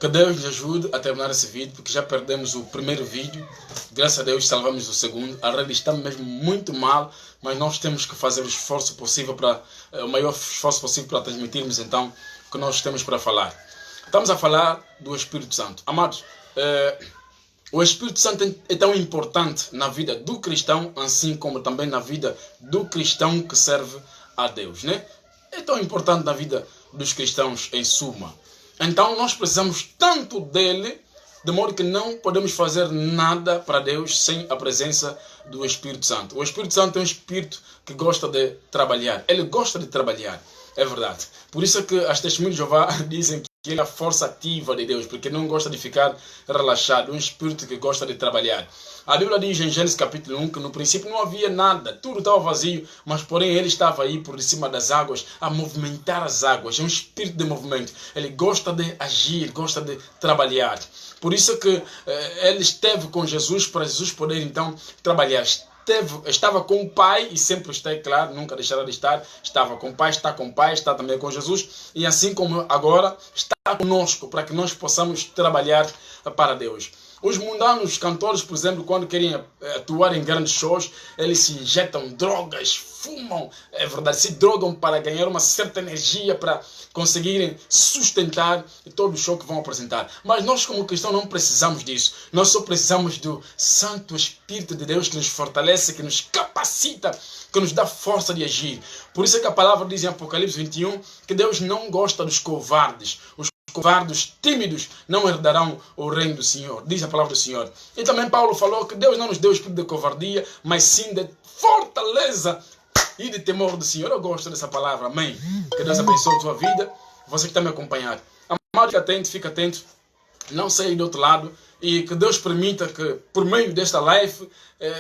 Que Deus nos ajude a terminar esse vídeo, porque já perdemos o primeiro vídeo. Graças a Deus salvamos o segundo. A rede está mesmo muito mal, mas nós temos que fazer o maior esforço possível para transmitirmos então o que nós temos para falar. Estamos a falar do Espírito Santo. Amados, o Espírito Santo é tão importante na vida do cristão, assim como também na vida do cristão que serve a Deus, né? É tão importante na vida dos cristãos em suma. Então nós precisamos tanto dele, de modo que não podemos fazer nada para Deus sem a presença do Espírito Santo. O Espírito Santo é um Espírito que gosta de trabalhar. Ele gosta de trabalhar, é verdade. Por isso é que as testemunhas de Jeová dizem que ele é a força ativa de Deus, porque não gosta de ficar relaxado. É um Espírito que gosta de trabalhar. A Bíblia diz em Gênesis capítulo 1 que no princípio não havia nada, tudo estava vazio, mas porém ele estava aí por cima das águas, a movimentar as águas. É um espírito de movimento. Ele gosta de agir, gosta de trabalhar. Por isso que ele esteve com Jesus, para Jesus poder então trabalhar. Estava com o Pai e sempre está, claro, nunca deixará de estar. Estava com o Pai, está também com Jesus. E assim como agora está conosco, para que nós possamos trabalhar para Deus. Os mundanos cantores, por exemplo, quando querem atuar em grandes shows, eles se injetam drogas, fumam, é verdade, se drogam para ganhar uma certa energia, para conseguirem sustentar todo o show que vão apresentar. Mas nós como cristãos não precisamos disso. Nós só precisamos do Santo Espírito de Deus que nos fortalece, que nos capacita, que nos dá força de agir. Por isso é que a palavra diz em Apocalipse 21 que Deus não gosta dos covardes. Os covardes, tímidos, não herdarão o reino do Senhor, diz a palavra do Senhor. E também Paulo falou que Deus não nos deu o espírito de covardia, mas sim de fortaleza e de temor do Senhor. Eu gosto dessa palavra, amém. Que Deus abençoe a tua vida, você que está me acompanhando. Amado, fica atento, não saia do outro lado, e que Deus permita que, por meio desta live,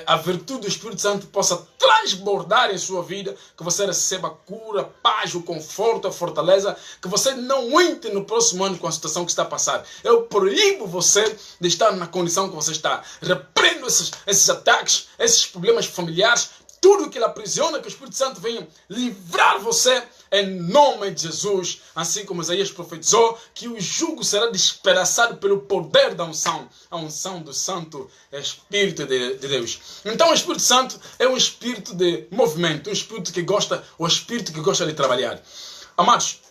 a virtude do Espírito Santo possa transbordar em sua vida, que você receba a cura, a paz, o conforto, a fortaleza, que você não entre no próximo ano com a situação que está a passar. Eu proíbo você de estar na condição que você está. Repreendo esses ataques, esses problemas familiares, tudo que ele aprisiona, que o Espírito Santo venha livrar você em nome de Jesus. Assim como Isaías profetizou, que o jugo será despedaçado pelo poder da unção, a unção do Santo Espírito de Deus. Então o Espírito Santo é um espírito de movimento, um espírito que gosta, o espírito que gosta de trabalhar. Amados,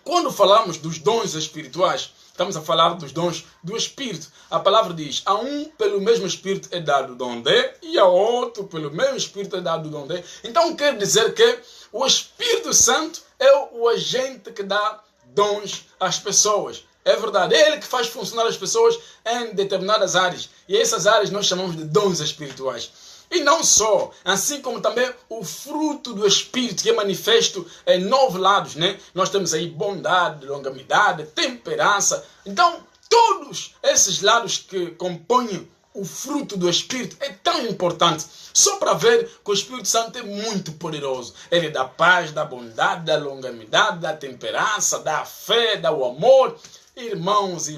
quando falamos dos dons espirituais, estamos a falar dos dons do Espírito. A palavra diz, a um pelo mesmo Espírito é dado o dom de, e a outro pelo mesmo Espírito é dado o dom de. Então quer dizer que o Espírito Santo é o agente que dá dons às pessoas. É verdade, é ele que faz funcionar as pessoas em determinadas áreas. E essas áreas nós chamamos de dons espirituais. E não só, assim como também o fruto do Espírito, que é manifesto em 9 lados, né? Nós temos aí bondade, longanimidade, temperança. Então, todos esses lados que compõem o fruto do Espírito é tão importante. Só para ver que o Espírito Santo é muito poderoso. Ele dá paz, dá bondade, dá longanimidade, dá temperança, dá fé, dá o amor. Irmãos,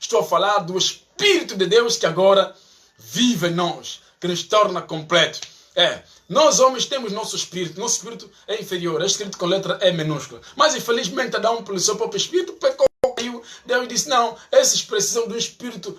estou a falar do Espírito de Deus que agora vive em nós, que nos torna completo. Nós homens temos nosso espírito é inferior, é escrito com letra E minúscula. Mas infelizmente Adão, pelo seu próprio espírito, pecou. Deus disse, não, esses precisam de um espírito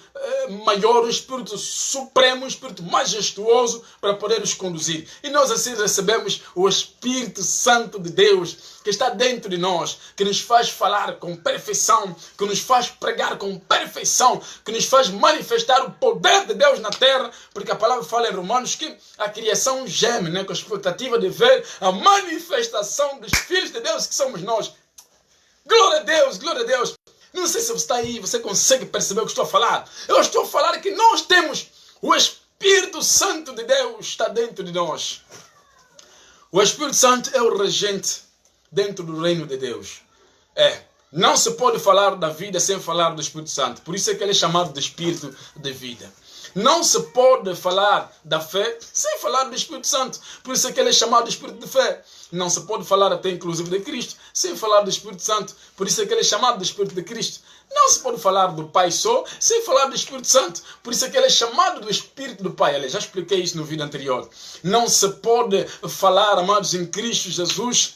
maior, um espírito supremo, um espírito majestuoso para poder os conduzir. E nós assim recebemos o Espírito Santo de Deus, que está dentro de nós, que nos faz falar com perfeição, que nos faz pregar com perfeição, que nos faz manifestar o poder de Deus na terra, porque a palavra fala em Romanos que a criação geme, né, com a expectativa de ver a manifestação dos filhos de Deus que somos nós. Glória a Deus, glória a Deus. Não sei se você está aí, você consegue perceber o que estou a falar. Eu estou a falar que nós temos o Espírito Santo de Deus está dentro de nós. O Espírito Santo é o regente dentro do reino de Deus. Não se pode falar da vida sem falar do Espírito Santo. Por isso é que ele é chamado de Espírito de vida. Não se pode falar da fé sem falar do Espírito Santo. Por isso é que ele é chamado de Espírito de fé. Não se pode falar até inclusive de Cristo sem falar do Espírito Santo. Por isso é que ele é chamado de Espírito de Cristo. Não se pode falar do Pai só sem falar do Espírito Santo. Por isso é que ele é chamado do Espírito do Pai. Eu já expliquei isso no vídeo anterior. Não se pode falar, amados, em Cristo Jesus,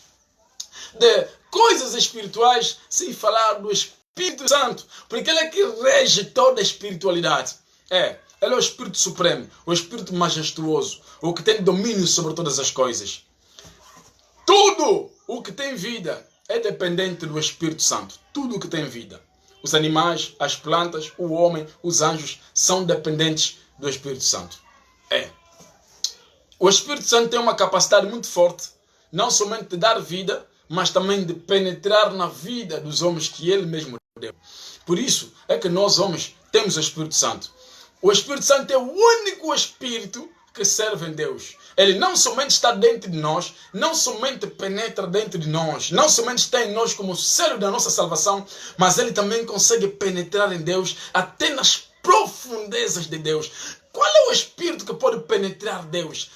de coisas espirituais sem falar do Espírito Espírito Santo, porque ele é que rege toda a espiritualidade. Ele é o Espírito Supremo, o Espírito Majestuoso, o que tem domínio sobre todas as coisas. Tudo o que tem vida é dependente do Espírito Santo. Tudo o que tem vida. Os animais, as plantas, o homem, os anjos são dependentes do Espírito Santo. O Espírito Santo tem uma capacidade muito forte, não somente de dar vida, mas também de penetrar na vida dos homens que ele mesmo deu. Por isso é que nós homens temos o Espírito Santo. O Espírito Santo é o único Espírito que serve em Deus. Ele não somente está dentro de nós, não somente penetra dentro de nós, não somente está em nós como selo da nossa salvação, mas ele também consegue penetrar em Deus até nas profundezas de Deus. Qual é o Espírito que pode penetrar Deus?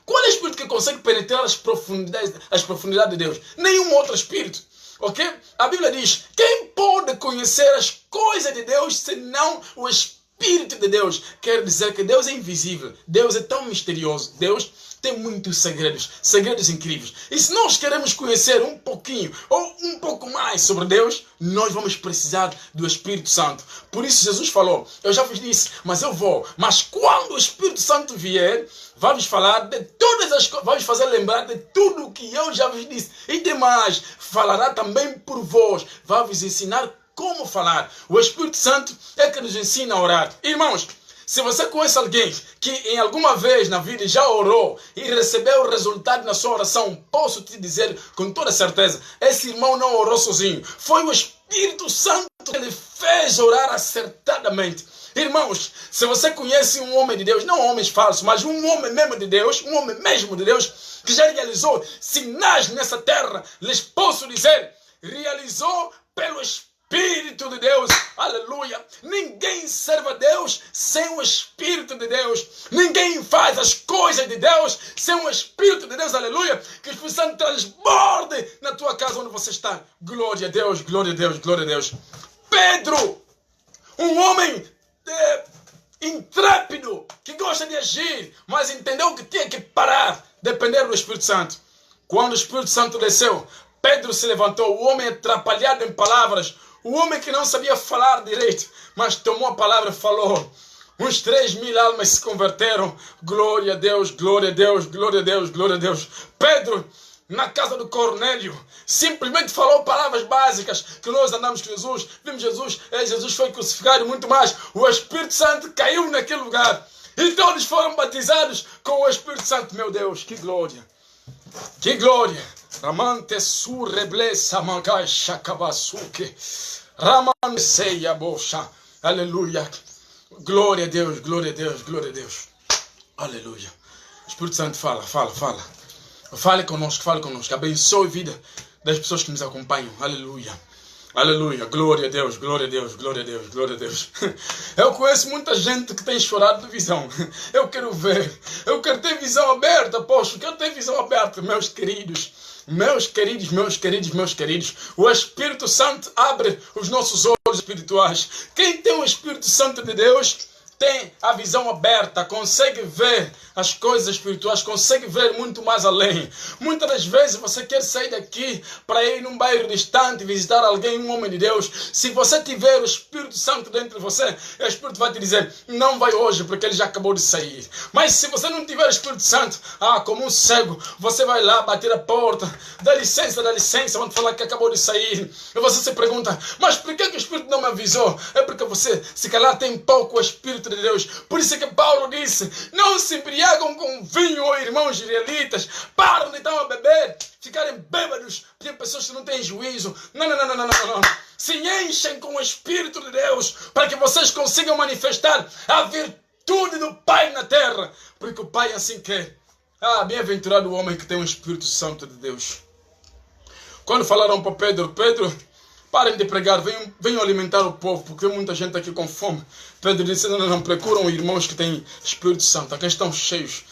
Qual é o Espírito que consegue penetrar as profundidades de Deus? Nenhum outro Espírito. Ok? A Bíblia diz, quem pode conhecer as coisas de Deus senão o Espírito de Deus? Quer dizer que Deus é invisível. Deus é tão misterioso. Deus tem muitos segredos. Segredos incríveis. E se nós queremos conhecer um pouquinho ou um pouco mais sobre Deus, nós vamos precisar do Espírito Santo. Por isso Jesus falou, eu já vos disse, mas eu vou. Mas quando o Espírito Santo vier, vai vos falar de todas as coisas, vai vos fazer lembrar de tudo o que eu já vos disse. E demais, falará também por vós. Vai vos ensinar como falar. O Espírito Santo é que nos ensina a orar. Irmãos, se você conhece alguém que em alguma vez na vida já orou e recebeu o resultado na sua oração, posso te dizer com toda certeza, esse irmão não orou sozinho. Foi o Espírito Santo que ele fez orar acertadamente. Irmãos, se você conhece um homem de Deus, não homens falsos, mas um homem mesmo de Deus, um homem mesmo de Deus, que já realizou sinais nessa terra, lhes posso dizer, realizou pelo Espírito de Deus, aleluia. Ninguém serve a Deus sem o Espírito de Deus. Ninguém faz as coisas de Deus sem o Espírito de Deus, aleluia. Que o Espírito Santo transborde na tua casa onde você está. Glória a Deus, glória a Deus, glória a Deus. Pedro, um homem intrépido, que gosta de agir, mas entendeu que tinha que parar, depender do Espírito Santo. Quando o Espírito Santo desceu, Pedro se levantou, o homem atrapalhado em palavras, o homem que não sabia falar direito, mas tomou a palavra e falou. Uns 3.000 almas se converteram. Glória a Deus, glória a Deus, glória a Deus, glória a Deus. Pedro, na casa do Cornélio, simplesmente falou palavras básicas, que nós andamos com Jesus, vimos Jesus, Jesus foi crucificado e muito mais. O Espírito Santo caiu naquele lugar e todos foram batizados com o Espírito Santo. Meu Deus, que glória! Que glória! Ramante surreble samagai shakabasuke. Ramante seia bocha. Aleluia. Glória a Deus, glória a Deus, glória a Deus. Aleluia. Espírito Santo, fala. Fale conosco. Abençoe a vida das pessoas que nos acompanham. Aleluia. Aleluia. Glória a Deus, glória a Deus, glória a Deus, glória a Deus. Eu conheço muita gente que tem chorado de visão. Eu quero ver. Eu quero ter visão aberta, poxa. Eu quero ter visão aberta, meus queridos. Meus queridos. O Espírito Santo abre os nossos olhos espirituais. Quem tem o Espírito Santo de Deus tem a visão aberta, consegue ver as coisas espirituais, consegue ver muito mais além. Muitas das vezes você quer sair daqui para ir num bairro distante, visitar alguém, um homem de Deus. Se você tiver o Espírito Santo dentro de você, o Espírito vai te dizer, não vai hoje porque ele já acabou de sair. Mas se você não tiver o Espírito Santo, como um cego, você vai lá bater a porta, dá licença, vão te falar que acabou de sair. E você se pergunta, mas por que o Espírito não me avisou? É porque você, se calhar, tem pouco o Espírito de Deus. Por isso é que Paulo disse, não se embriagam com vinho, ó irmãos israelitas, param de então a beber, ficarem bêbados. Tem pessoas que não têm juízo. Não. Se enchem com o Espírito de Deus, para que vocês consigam manifestar a virtude do Pai na terra, porque o Pai assim quer. Bem-aventurado o homem que tem o Espírito Santo de Deus. Quando falaram para Pedro, parem de pregar, venham alimentar o povo, porque tem muita gente aqui com fome. Pedro disse, não, procuram irmãos que têm Espírito Santo, aqui estão cheios,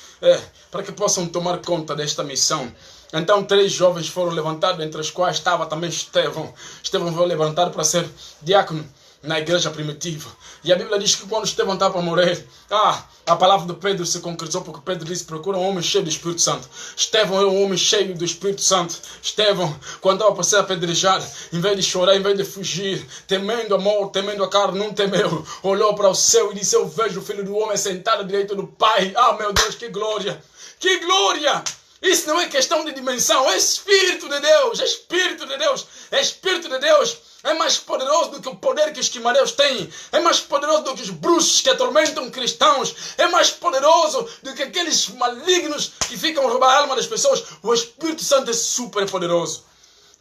para que possam tomar conta desta missão. Então 3 jovens foram levantados, entre os quais estava também Estevão. Estevão foi levantado para ser diácono. na igreja primitiva. E a Bíblia diz que quando Estevão estava para morrer, a palavra de Pedro se concretizou, porque Pedro disse: procura um homem cheio do Espírito Santo. Estevão era um homem cheio do Espírito Santo. Estevão, quando estava para ser apedrejado, em vez de chorar, em vez de fugir, temendo a morte, temendo a carne, não temeu. Olhou para o céu e disse: eu vejo o Filho do Homem sentado à direita do Pai. Meu Deus, que glória! Que glória! Isso não é questão de dimensão, é Espírito de Deus, é Espírito de Deus, é Espírito de Deus. É mais poderoso do que o poder que os quimareus têm. É mais poderoso do que os bruxos que atormentam cristãos. É mais poderoso do que aqueles malignos que ficam a roubar a alma das pessoas. O Espírito Santo é super poderoso.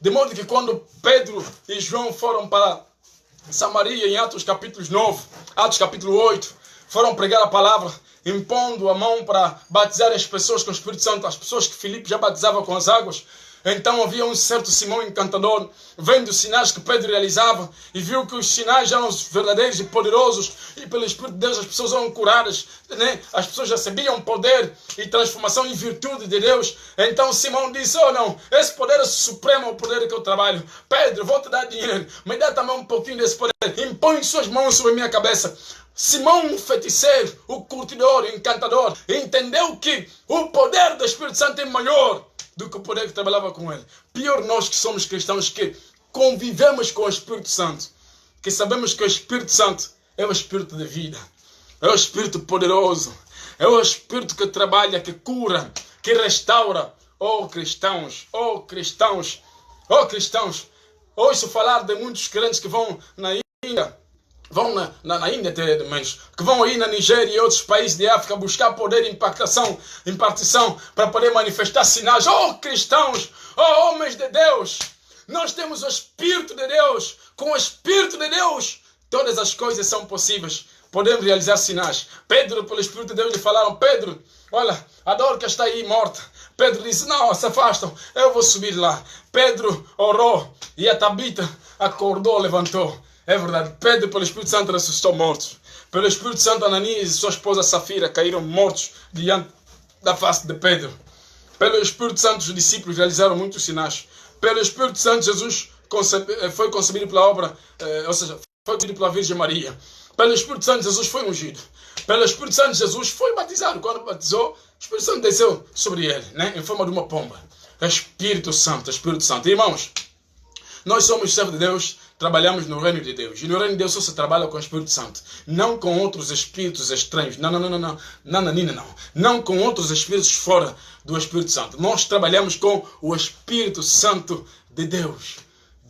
De modo que quando Pedro e João foram para Samaria, em Atos capítulo 9, Atos capítulo 8, foram pregar a palavra, impondo a mão para batizar as pessoas com o Espírito Santo, as pessoas que Filipe já batizava com as águas. Então havia um certo Simão encantador, vendo os sinais que Pedro realizava, e viu que os sinais eram verdadeiros e poderosos, e pelo Espírito de Deus as pessoas eram curadas, né? As pessoas recebiam poder e transformação em virtude de Deus. Então Simão disse: oh não, esse poder é supremo ao poder que eu trabalho. Pedro, vou te dar dinheiro, me dá também um pouquinho desse poder, impõe suas mãos sobre a minha cabeça. Simão, o feiticeiro, o curtidor, o encantador, entendeu que o poder do Espírito Santo é maior do que o poder que trabalhava com ele. Pior nós que somos cristãos, que convivemos com o Espírito Santo, que sabemos que o Espírito Santo é o Espírito de vida, é o Espírito poderoso, é o Espírito que trabalha, que cura, que restaura. Oh cristãos, oh cristãos, oh cristãos, ouço falar de muitos crentes que vão na Índia, vão na Índia até menos, que vão aí na Nigéria e outros países de África buscar poder e impartição para poder manifestar sinais. Oh cristãos, oh homens de Deus, nós temos o Espírito de Deus. Com o Espírito de Deus todas as coisas são possíveis. Podemos realizar sinais. Pedro, pelo Espírito de Deus, lhe falaram: Pedro, olha, a Dorca está aí morta. Pedro disse: não, se afastam, eu vou subir lá. Pedro orou e a Tabita acordou, levantou. É verdade, Pedro, pelo Espírito Santo, ressuscitou mortos. Pelo Espírito Santo, Ananias e sua esposa Safira caíram mortos diante da face de Pedro. Pelo Espírito Santo, os discípulos realizaram muitos sinais. Pelo Espírito Santo, Jesus foi concebido pela obra, ou seja, foi concebido pela Virgem Maria. Pelo Espírito Santo, Jesus foi ungido. Pelo Espírito Santo, Jesus foi batizado. Quando batizou, o Espírito Santo desceu sobre ele, né, em forma de uma pomba. Espírito Santo, Espírito Santo. Irmãos, nós somos servos de Deus, trabalhamos no reino de Deus. E no reino de Deus só se trabalha com o Espírito Santo. Não com outros espíritos estranhos. Não com outros espíritos fora do Espírito Santo. Nós trabalhamos com o Espírito Santo de Deus.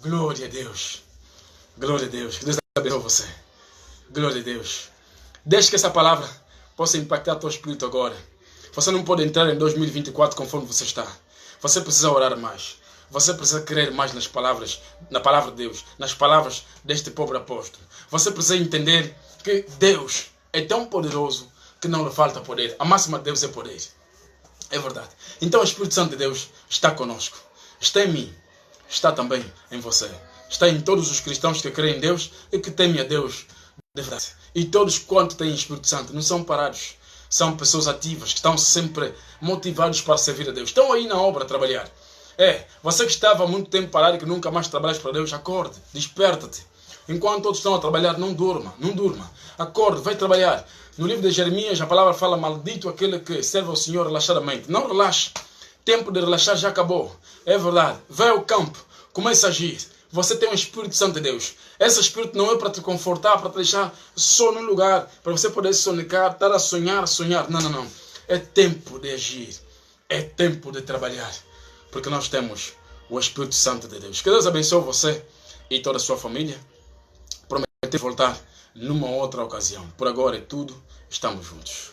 Glória a Deus. Glória a Deus. Que Deus abençoe você. Glória a Deus. Deixe que essa palavra possa impactar teu espírito agora. Você não pode entrar em 2024 conforme você está. Você precisa orar mais. Você precisa crer mais nas palavras, na palavra de Deus, nas palavras deste pobre apóstolo. Você precisa entender que Deus é tão poderoso que não lhe falta poder. A máxima de Deus é poder. É verdade. Então o Espírito Santo de Deus está conosco. Está em mim. Está também em você. Está em todos os cristãos que creem em Deus e que temem a Deus de verdade. E todos quanto têm Espírito Santo não são parados. São pessoas ativas, que estão sempre motivados para servir a Deus. Estão aí na obra a trabalhar. Você que estava há muito tempo parado e que nunca mais trabalhas para Deus, acorde, desperta-te. Enquanto todos estão a trabalhar, não durma. Acorde, vai trabalhar. No livro de Jeremias, a palavra fala: maldito aquele que serve ao Senhor relaxadamente. Não relaxe. Tempo de relaxar já acabou. É verdade. Vai ao campo, começa a agir. Você tem o Espírito Santo de Deus. Esse Espírito não é para te confortar, para te deixar só num lugar, para você poder sonecar, estar a sonhar. Não. É tempo de agir. É tempo de trabalhar. Porque nós temos o Espírito Santo de Deus. Que Deus abençoe você e toda a sua família. Prometo voltar numa outra ocasião. Por agora é tudo. Estamos juntos.